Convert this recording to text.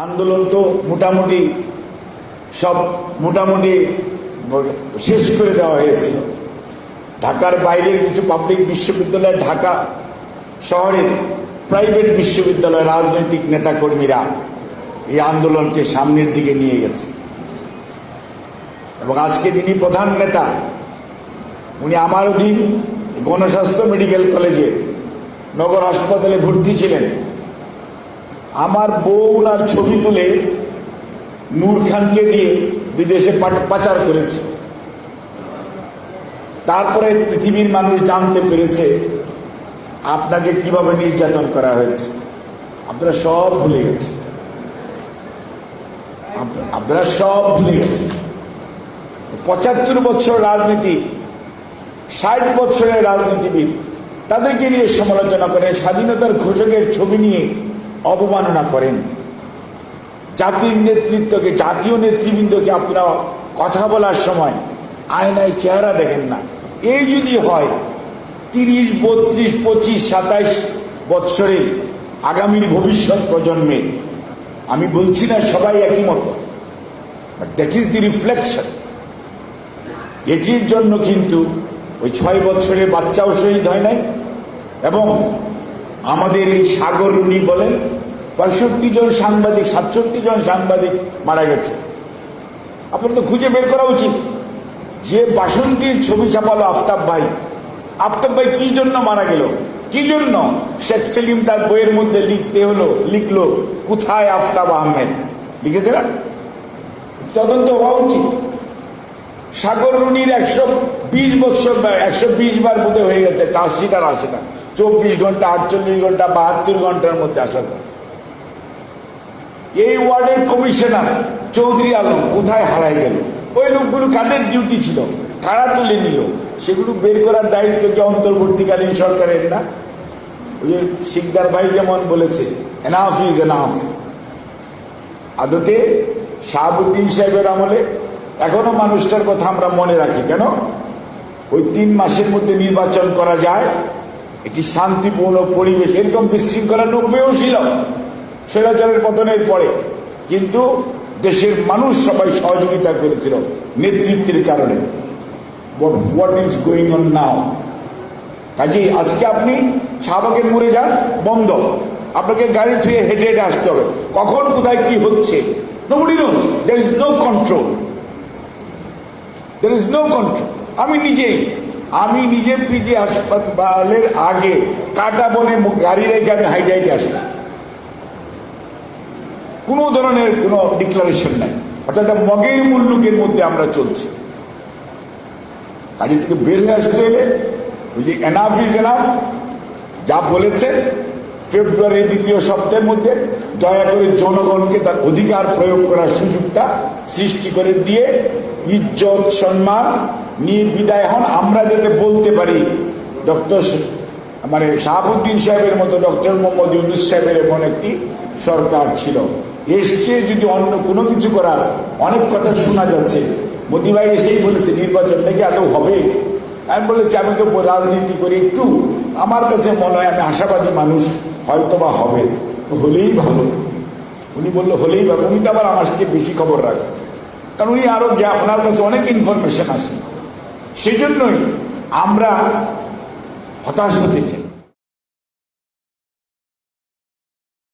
আন্দোলন তো মোটামুটি সব শেষ করে দেওয়া হয়েছিল। ঢাকার বাইরের কিছু পাবলিক বিশ্ববিদ্যালয়, ঢাকা শহরের প্রাইভেট বিশ্ববিদ্যালয়ের রাজনৈতিক নেতাকর্মীরা এই আন্দোলনকে সামনের দিকে নিয়ে গেছে এবং আজকে যিনি প্রধান নেতা উনি আমার অধীন গণস্বাস্থ্য মেডিকেল কলেজে নগর হাসপাতালে ভর্তি ছিলেন। আমার বউ ওনার ছবি তুলে নূর খানকে দিয়ে বিদেশে পাচার করেছে। তারপরে পৃথিবীর মানুষ জানতে পেরেছে আপনাকে কিভাবে নির্যাতন করা হয়েছে। আপনারা সব ভুলে গেছে, আপনারা সব ভুলে গেছে। ৭৫ বছর রাজনীতি, ৬০ বছরের রাজনীতিবিদ তাদেরকে নিয়ে সমালোচনা করেন, স্বাধীনতার ঘোষকের ছবি নিয়ে অবমাননা করেন। জাতির নেতৃত্বকে, জাতীয় নেতৃবৃন্দকে আপনারা কথা বলার সময় আয়নায় চেহারা দেখেন না। এই যদি হয় ৩০, ৩২, ২৫, ২৭ বৎসরের আগামীর ভবিষ্যৎ প্রজন্মে, আমি বলছি না সবাই একই মতো, but that is the reflection. এটির জন্য কিন্তু ওই ৬ বৎসরের বাচ্চাও শহীদ হয় নাই এবং আমাদের এই সাগর রুনি বলেন ৬৫ জন সাংবাদিক, ৬৭ জন সাংবাদিক মারা গেছে। আপনার তো খুঁজে বের করা উচিত। যে বাসন্তীর ছবি ছাপালো আফতাব ভাই কি জন্য মারা গেল, কি জন্য? শেখ সেলিম তার বইয়ের মধ্যে লিখলো কোথায় আফতাব আহমেদ, লিখেছে না? তদন্ত হওয়া উচিত। সাগর রুনির ১২০ বছর ১২০ বার বোধ হয়ে গেছে, ৮০টা ২৪ ঘন্টা, ৪৮ ঘন্টা, ৭২ ঘন্টার মধ্যে আসার কথা। এই ওয়ার্ডের কমিশনার চৌধুরী আলম কোথায় হারাই গেল? ওই লোকগুলো কাদের ডিউটি ছিল, কারা তুলে নিল, সেগুলো বের করার দায়িত্ব কি অন্তর্বর্তীকালীন সরকারের না? ওই যে শিকদার ভাই যেমন বলেছে, এনাফ ইজ এনাফ। আদতে শাহাবুদ্দিন সাহেবের আমলে এখনো মানুষটার কথা আমরা মনে রাখি। কেন? ওই ৩ মাসের মধ্যে নির্বাচন করা যায়, এটি শান্তিপূর্ণ পরিবেশ, এরকম বিশৃঙ্খলা ৯০ও ছিল স্বৈরাচারের পতনের পরে, কিন্তু দেশের মানুষ সবাই সহযোগিতা করেছিল নেতৃত্বের কারণে। হোয়াট ইজ গোয়িং অন নাও? কাজেই আজকে আপনি শাহবাগের মোড়ে যান, বন্ধ, আপনাকে গাড়ি থুয়ে হেঁটে হেঁটে আসতে হবে। কখন কোথায় কি হচ্ছে nobody knows. There is no control. There is no control. আমি নিজে পিজি হাসপাতালের আগে কাটা বনে গাড়ি রেখে আমি হাইটে হাইটে আসছি, কোন ধরনের কোনো ডিক্লারেশন নাই। অর্থাৎ একটা মগের মুল্লুকের মধ্যে আমরা চলছি। কাজে থেকে বের হয়ে আসতে হলে ওই যে এনাফ ইজ এনাফ যা বলেছে, ফেব্রুয়ারির ২য় সপ্তাহের মধ্যে দয়া করে জনগণকে তার অধিকার প্রয়োগ করার সুযোগটা সৃষ্টি করে দিয়ে ইজ্জত সম্মান নিয়ে বিদায় হন। আমরা যাতে বলতে পারি ডক্টর শাহাবুদ্দিন সাহেবের মতো, ডক্টর মোহাম্মদ ইউনূস সাহেবের এমন একটি সরকার ছিল। এসছে যদি অন্য কোনো কিছু করার অনেক কথা শোনা যাচ্ছে। মোদি ভাই এসেই বলেছে নির্বাচনটা কি আদৌ হবে? আমি বলেছি আমি তো রাজনীতি করি একটু, আমার কাছে মনে হয় আমি আশাবাদী মানুষ, হয়তো বা হবে, হলেই ভালো। উনি বললো হলেই ভালো। উনি তো আবার আমার চেয়ে বেশি খবর রাখেন, কারণ উনি আরো ওনার কাছে অনেক ইনফরমেশন আসে। সেজন্যই আমরা হতাশ হতে চাই।